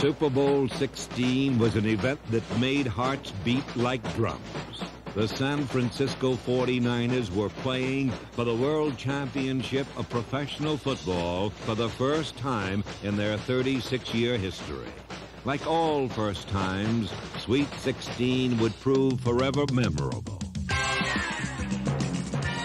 Super Bowl 16 was an event that made hearts beat like drums. The San Francisco 49ers were playing for the World Championship of Professional Football for the first time in their 36-year history. Like all first times, Sweet 16 would prove forever memorable.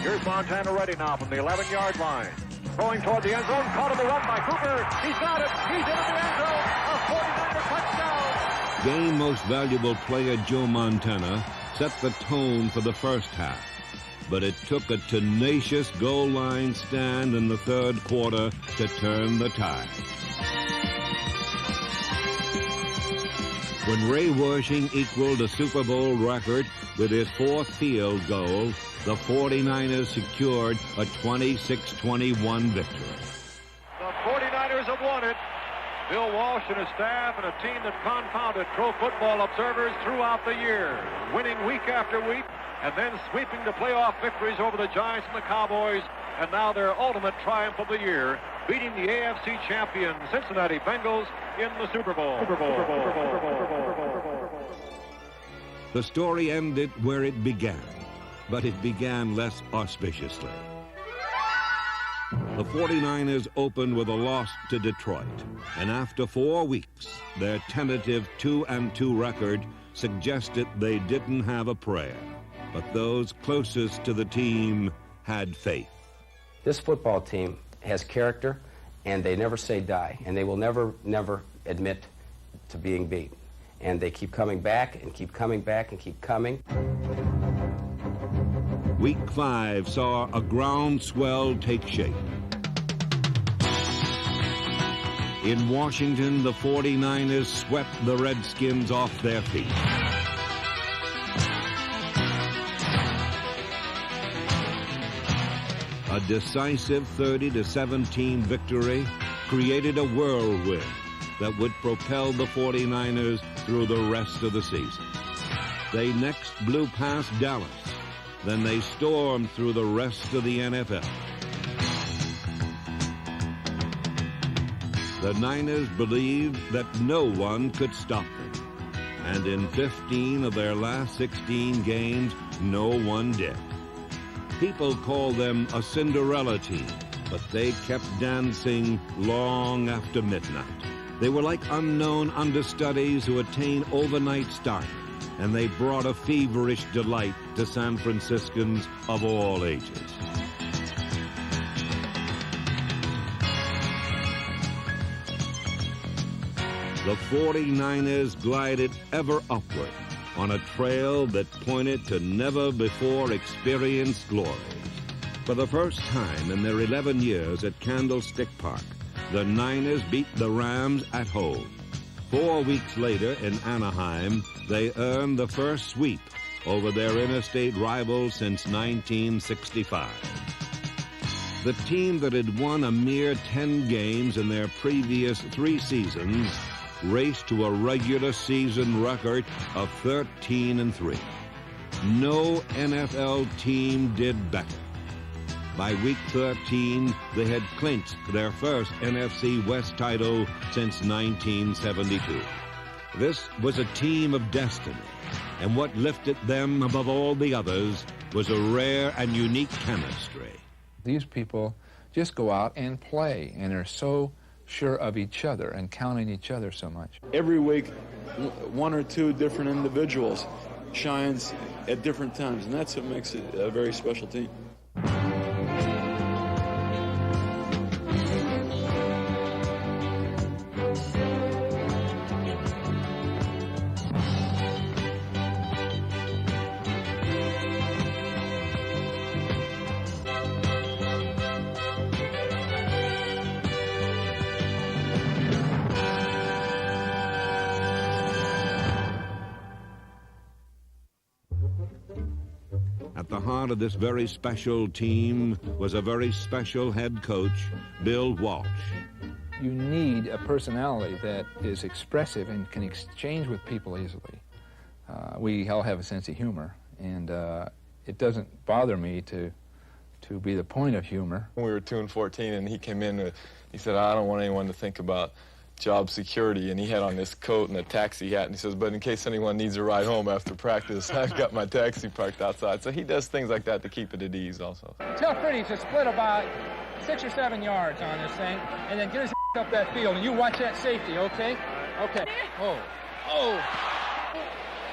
Here's Montana ready now from the 11-yard line. Going toward the end zone, caught on the run by Cooper. He's got it. He's into the end zone. A 49er touchdown. Game most valuable player Joe Montana set the tone for the first half. But it took a tenacious goal line stand in the third quarter to turn the tide. When Ray Wersching equaled a Super Bowl record with his fourth field goal, the 49ers secured a 26-21 victory. The 49ers have won it. Bill Walsh and his staff and a team that confounded pro football observers throughout the year, winning week after week and then sweeping the playoff victories over the Giants and the Cowboys, and now their ultimate triumph of the year, beating the AFC champion Cincinnati Bengals in the Super Bowl. The story ended where it began, but it began less auspiciously. The 49ers opened with a loss to Detroit, and after 4 weeks, their tentative 2-2 record suggested they didn't have a prayer. But those closest to the team had faith. This football team has character, and they never say die, and they will never admit to being beat. And they keep coming back and keep coming back and keep coming. Week 5 saw a groundswell take shape. In Washington, the 49ers swept the Redskins off their feet. A decisive 30-17 victory created a whirlwind that would propel the 49ers through the rest of the season. They next blew past Dallas. Then they stormed through the rest of the NFL. The Niners believed that no one could stop them. And in 15 of their last 16 games, no one did. People call them a Cinderella team, but they kept dancing long after midnight. They were like unknown understudies who attained overnight stardom, and they brought a feverish delight to San Franciscans of all ages. The 49ers glided ever upward on a trail that pointed to never-before-experienced glories. For the first time in their 11 years at Candlestick Park, the Niners beat the Rams at home. 4 weeks later in Anaheim, they earned the first sweep over their interstate rivals since 1965. The team that had won a mere 10 games in their previous 3 seasons raced to a regular season record of 13-3. No NFL team did better. By week 13, they had clinched their first NFC West title since 1972. This was a team of destiny, and what lifted them above all the others was a rare and unique chemistry. These people just go out and play, and are so sure of each other and counting each other so much. Every week, 1 or 2 different individuals shines at different times, and that's what makes it a very special team. At the heart of this very special team was a very special head coach, Bill Walsh. You need a personality that is expressive and can exchange with people easily. We all have a sense of humor, and it doesn't bother me to be the point of humor. When we were 2-14 and he came in, he said, I don't want anyone to think about job security, and he had on this coat and a taxi hat, and he says, but in case anyone needs a ride home after practice, I've got my taxi parked outside. So he does things like that to keep it at ease also. Tell Freddie to split about 6 or 7 yards on this thing, and then get his up that field, and you watch that safety, okay? Okay. Oh.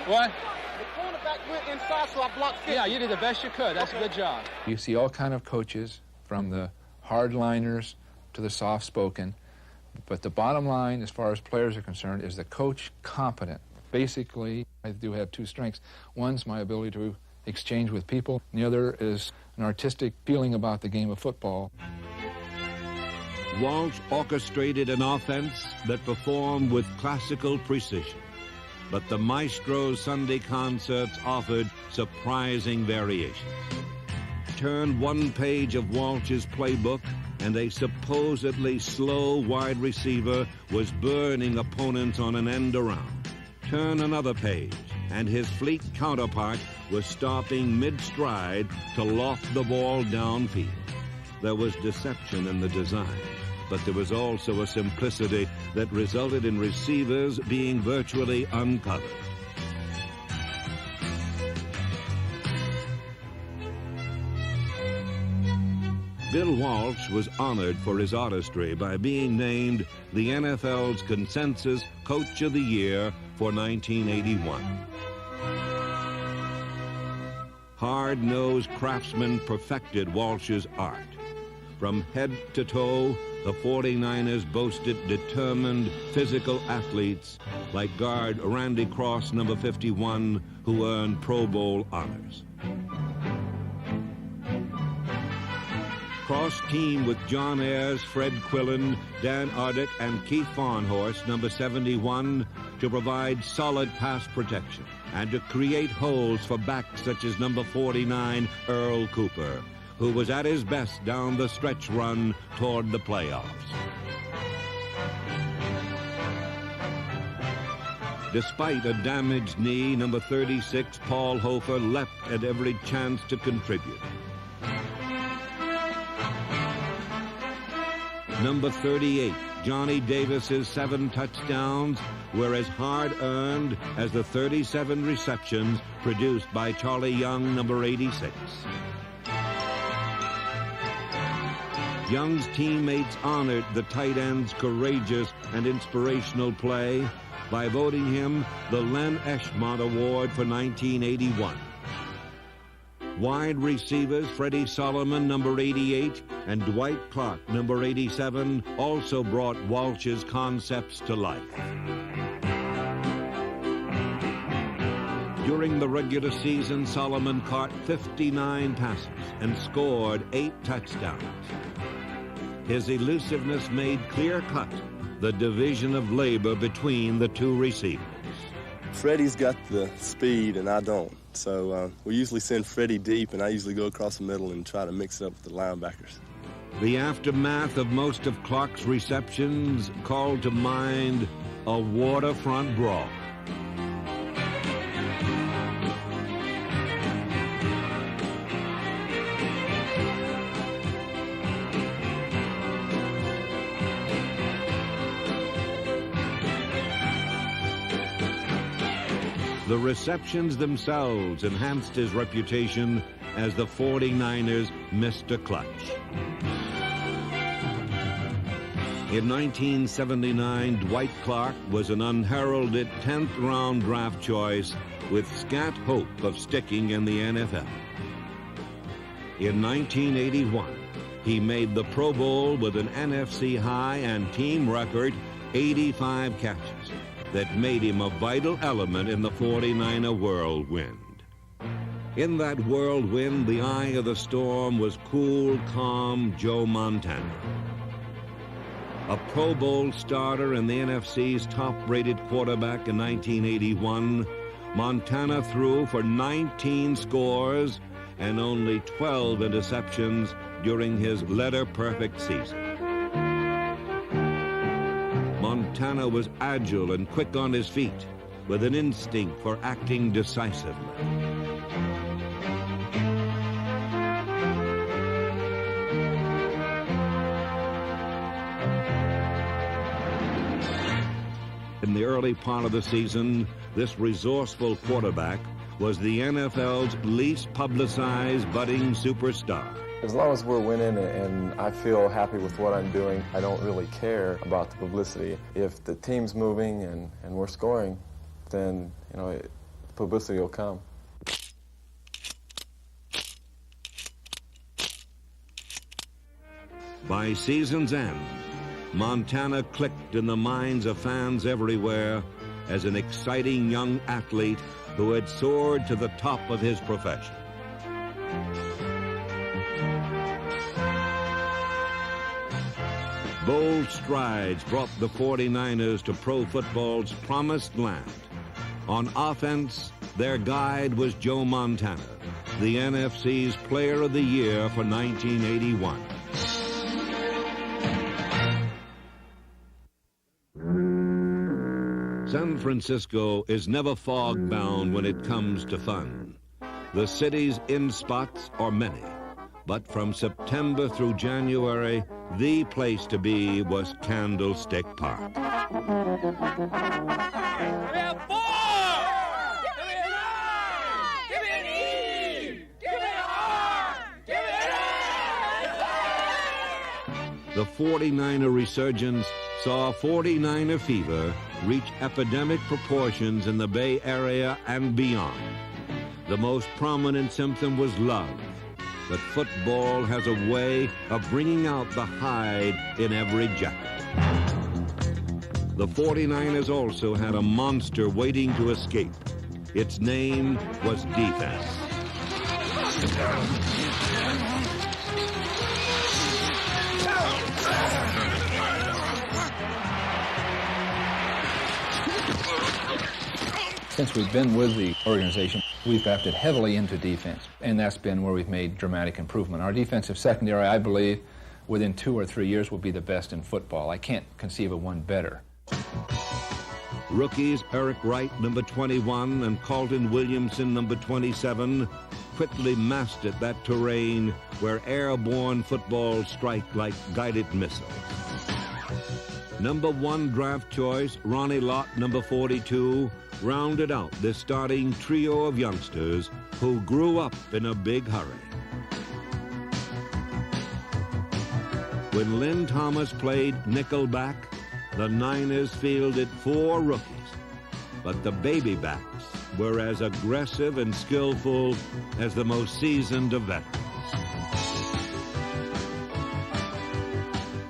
What? The cornerback went inside, so I blocked 50. Yeah, you did the best you could. That's a good job. You see all kind of coaches, from the hardliners to the soft-spoken. But the bottom line, as far as players are concerned, is the coach competent. Basically, I do have 2 strengths. One's my ability to exchange with people, and the other is an artistic feeling about the game of football. Walsh orchestrated an offense that performed with classical precision. But the Maestro's Sunday concerts offered surprising variations. Turn one page of Walsh's playbook, and a supposedly slow wide receiver was burning opponents on an end around. Turn another page, and his fleet counterpart was stopping mid-stride to loft the ball downfield. There was deception in the design, but there was also a simplicity that resulted in receivers being virtually uncovered. Bill Walsh was honored for his artistry by being named the NFL's Consensus Coach of the Year for 1981. Hard-nosed craftsmen perfected Walsh's art. From head to toe, the 49ers boasted determined physical athletes like guard Randy Cross, number 51, who earned Pro Bowl honors. Cross teamed with John Ayers, Fred Quillen, Dan Ardick, and Keith Farnhorst, number 71, to provide solid pass protection and to create holes for backs such as number 49, Earl Cooper, who was at his best down the stretch run toward the playoffs. Despite a damaged knee, number 36, Paul Hofer, leapt at every chance to contribute. Number 38, Johnny Davis's 7 touchdowns were as hard-earned as the 37 receptions produced by Charlie Young, number 86. Young's teammates honored the tight end's courageous and inspirational play by voting him the Len Eschmont Award for 1981. Wide receivers Freddie Solomon, number 88, and Dwight Clark, number 87, also brought Walsh's concepts to life. During the regular season, Solomon caught 59 passes and scored 8 touchdowns. His elusiveness made clear-cut the division of labor between the 2 receivers. Freddie's got the speed and I don't. So we usually send Freddie deep, and I usually go across the middle and try to mix it up with the linebackers. The aftermath of most of Clark's receptions called to mind a waterfront brawl. The receptions themselves enhanced his reputation as the 49ers' Mr. Clutch. In 1979, Dwight Clark was an unheralded 10th-round draft choice with scant hope of sticking in the NFL. In 1981, he made the Pro Bowl with an NFC high and team record 85 catches. That made him a vital element in the 49er whirlwind. In that whirlwind, the eye of the storm was cool, calm Joe Montana. A Pro Bowl starter and the NFC's top-rated quarterback in 1981, Montana threw for 19 scores and only 12 interceptions during his letter-perfect season. Montana was agile and quick on his feet, with an instinct for acting decisively. in the early part of the season, this resourceful quarterback was the NFL's least publicized budding superstar. As long as we're winning and I feel happy with what I'm doing, I don't really care about the publicity. If the team's moving and we're scoring, then, publicity will come. By season's end, Montana clicked in the minds of fans everywhere as an exciting young athlete who had soared to the top of his profession. Bold strides brought the 49ers to pro football's promised land. On offense, their guide was Joe Montana, the NFC's Player of the Year for 1981. San Francisco is never fog-bound when it comes to fun. The city's in-spots are many, but from September through January, the place to be was Candlestick Park. The 49er resurgence saw 49er fever reach epidemic proportions in the Bay Area and beyond. The most prominent symptom was love, but football has a way of bringing out the Hyde in every jacket. The 49ers also had a monster waiting to escape. Its name was defense. Since we've been with the organization, we've drafted heavily into defense, and that's been where we've made dramatic improvement. Our defensive secondary, I believe, within 2 or 3 years will be the best in football. I can't conceive of one better. Rookies Eric Wright, number 21, and Carlton Williamson, number 27, quickly mastered that terrain where airborne footballs strike like guided missiles. Number 1 draft choice, Ronnie Lott, number 42, rounded out this starting trio of youngsters who grew up in a big hurry. When Lynn Thomas played nickelback, the Niners fielded 4 rookies, but the babybacks were as aggressive and skillful as the most seasoned of veterans.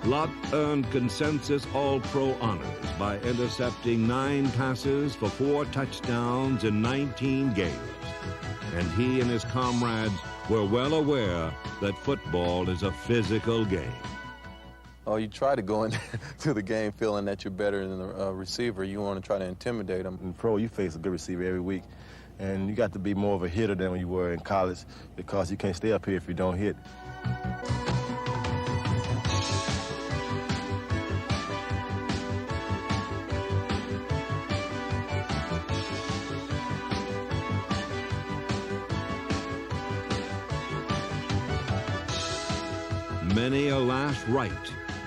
Lott earned consensus All-Pro honors by intercepting 9 passes for 4 touchdowns in 19 games. And he and his comrades were well aware that football is a physical game. Oh, you try to go into the game feeling that you're better than the receiver. You want to try to intimidate them. In pro, you face a good receiver every week, and you got to be more of a hitter than when you were in college because you can't stay up here if you don't hit. Many a last right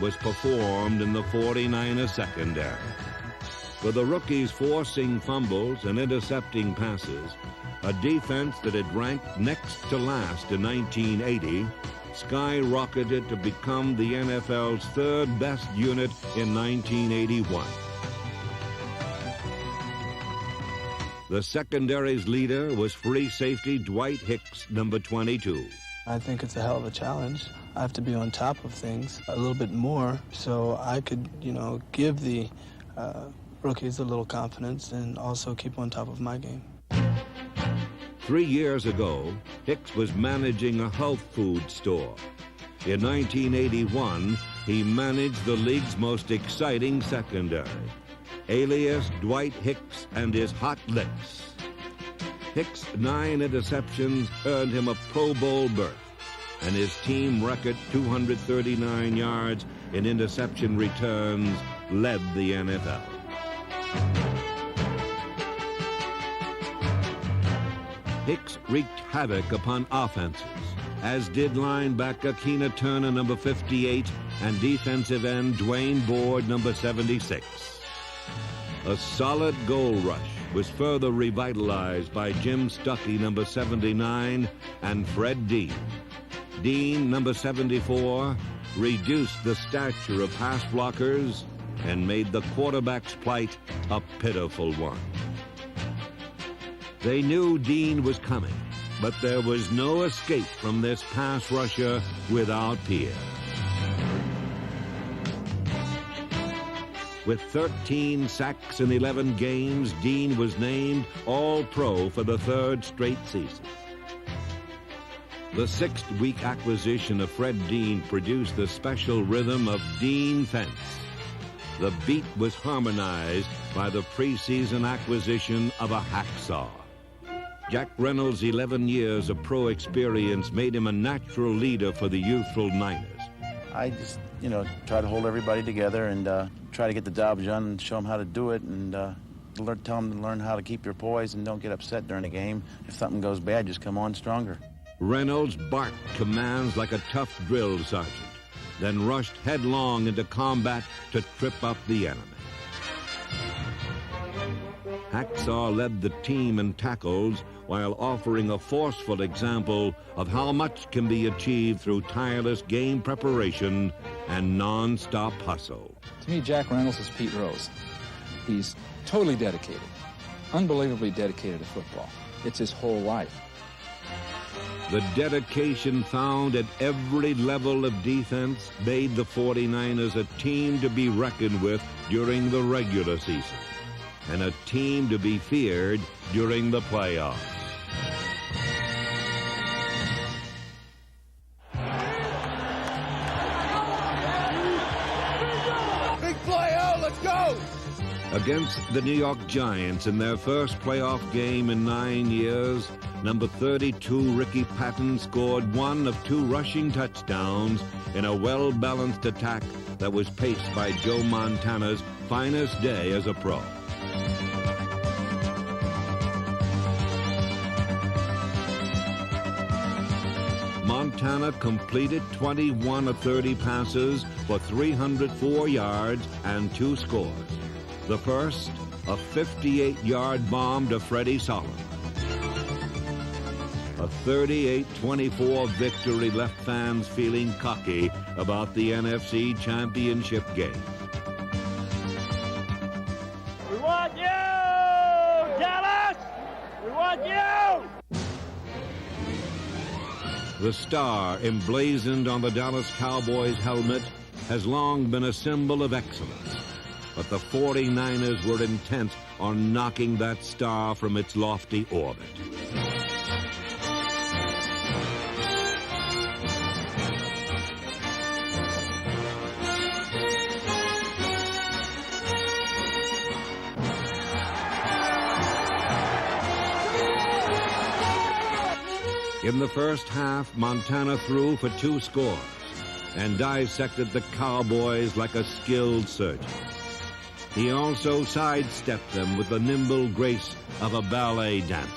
was performed in the 49er secondary. For the rookies forcing fumbles and intercepting passes, a defense that had ranked next to last in 1980 skyrocketed to become the NFL's 3rd best unit in 1981. The secondary's leader was free safety Dwight Hicks, number 22. I think it's a hell of a challenge. I have to be on top of things a little bit more so I could, give the rookies a little confidence and also keep on top of my game. 3 years ago, Hicks was managing a health food store. In 1981, he managed the league's most exciting secondary, alias Dwight Hicks and his hot licks. Hicks' 9 interceptions earned him a Pro Bowl berth, and his team record 239 yards in interception returns led the NFL. Hicks wreaked havoc upon offenses, as did linebacker Keena Turner, number 58, and defensive end Dwayne Board, number 76. A solid goal rush was further revitalized by Jim Stuckey, number 79, and Fred Dean. Dean, number 74, reduced the stature of pass blockers and made the quarterback's plight a pitiful one. They knew Dean was coming, but there was no escape from this pass rusher without peer. With 13 sacks in 11 games, Dean was named All-Pro for the third straight season. The sixth-week acquisition of Fred Dean produced the special rhythm of Dean Fence. The beat was harmonized by the preseason acquisition of a hacksaw. Jack Reynolds' 11 years of pro experience made him a natural leader for the youthful Niners. I just, try to hold everybody together and try to get the job done and show them how to do it and tell them to learn how to keep your poise and don't get upset during a game. If something goes bad, just come on stronger. Reynolds barked commands like a tough drill sergeant, then rushed headlong into combat to trip up the enemy. Hacksaw led the team in tackles while offering a forceful example of how much can be achieved through tireless game preparation and non-stop hustle. To me, Jack Reynolds is Pete Rose. He's totally dedicated, unbelievably dedicated to football. It's his whole life. The dedication found at every level of defense made the 49ers a team to be reckoned with during the regular season and a team to be feared during the playoffs. Big play, let's go! Against the New York Giants in their first playoff game in 9 years, number 32 Ricky Patton scored one of two rushing touchdowns in a well-balanced attack that was paced by Joe Montana's finest day as a pro. Montana completed 21 of 30 passes for 304 yards and 2 scores. The first, a 58-yard bomb to Freddie Solomon. A 38-24 victory left fans feeling cocky about the NFC Championship game. We want you, Dallas! We want you! The star emblazoned on the Dallas Cowboys helmet has long been a symbol of excellence. But the 49ers were intent on knocking that star from its lofty orbit. In the first half, Montana threw for 2 scores and dissected the Cowboys like a skilled surgeon. He also sidestepped them with the nimble grace of a ballet dancer.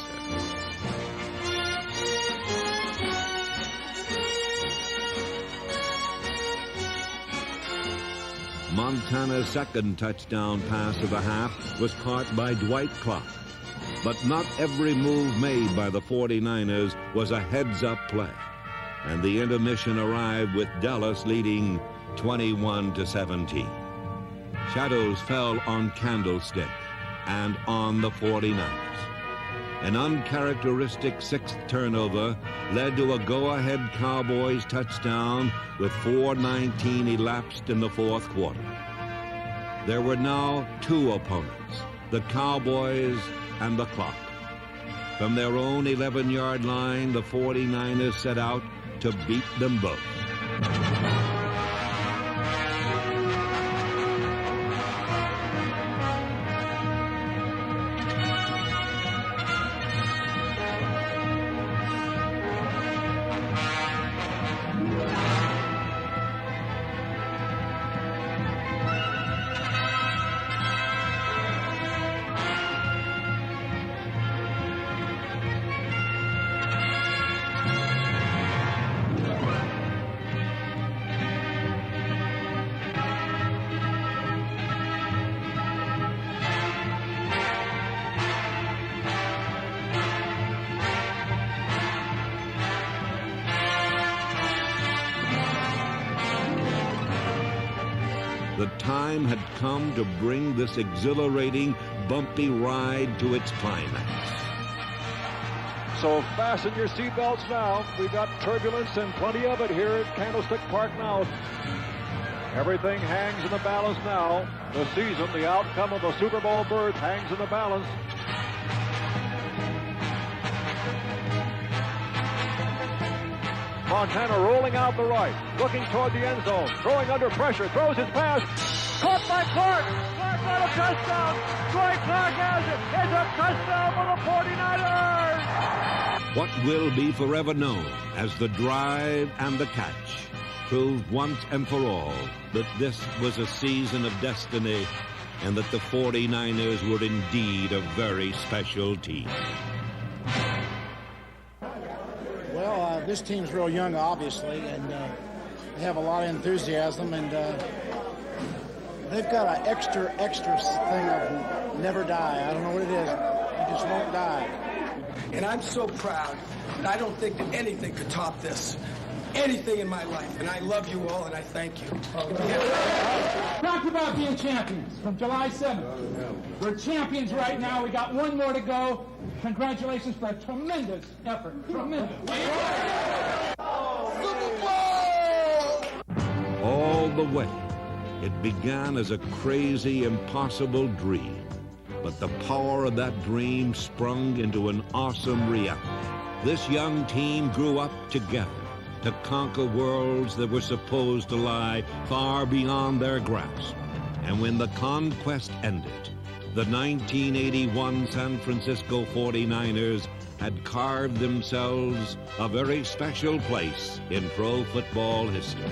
Montana's second touchdown pass of the half was caught by Dwight Clark. But not every move made by the 49ers was a heads-up play. And the intermission arrived with Dallas leading 21-17. Shadows fell on Candlestick and on the 49ers. An uncharacteristic 6th turnover led to a go-ahead Cowboys touchdown with 4:19 elapsed in the 4th quarter. There were now 2 opponents, the Cowboys and the clock. From their own 11-yard line, the 49ers set out to beat them both. The time had come to bring this exhilarating, bumpy ride to its climax. So fasten your seatbelts now. We've got turbulence and plenty of it here at Candlestick Park now. Everything hangs in the balance now. The season, the outcome of the Super Bowl berth hangs in the balance. Montana rolling out the right, looking toward the end zone, throwing under pressure, throws his pass. Caught by Clark. Clark got a touchdown. Troy Clark has it. It's a touchdown for the 49ers. What will be forever known as the drive and the catch proved once and for all that this was a season of destiny and that the 49ers were indeed a very special team. Well, this team's real young, obviously, and they have a lot of enthusiasm, and they've got an extra thing of never die. I don't know what it is. You just won't die. And I'm so proud, and I don't think that anything could top this. Anything in my life. And I love you all, and I thank you. Talk about being champions from July 7th. We're champions right now. We got one more to go. Congratulations for a tremendous effort. Tremendous. All the way, it began as a crazy, impossible dream. But the power of that dream sprung into an awesome reality. This young team grew up together to conquer worlds that were supposed to lie far beyond their grasp. And when the conquest ended, the 1981 San Francisco 49ers had carved themselves a very special place in pro football history.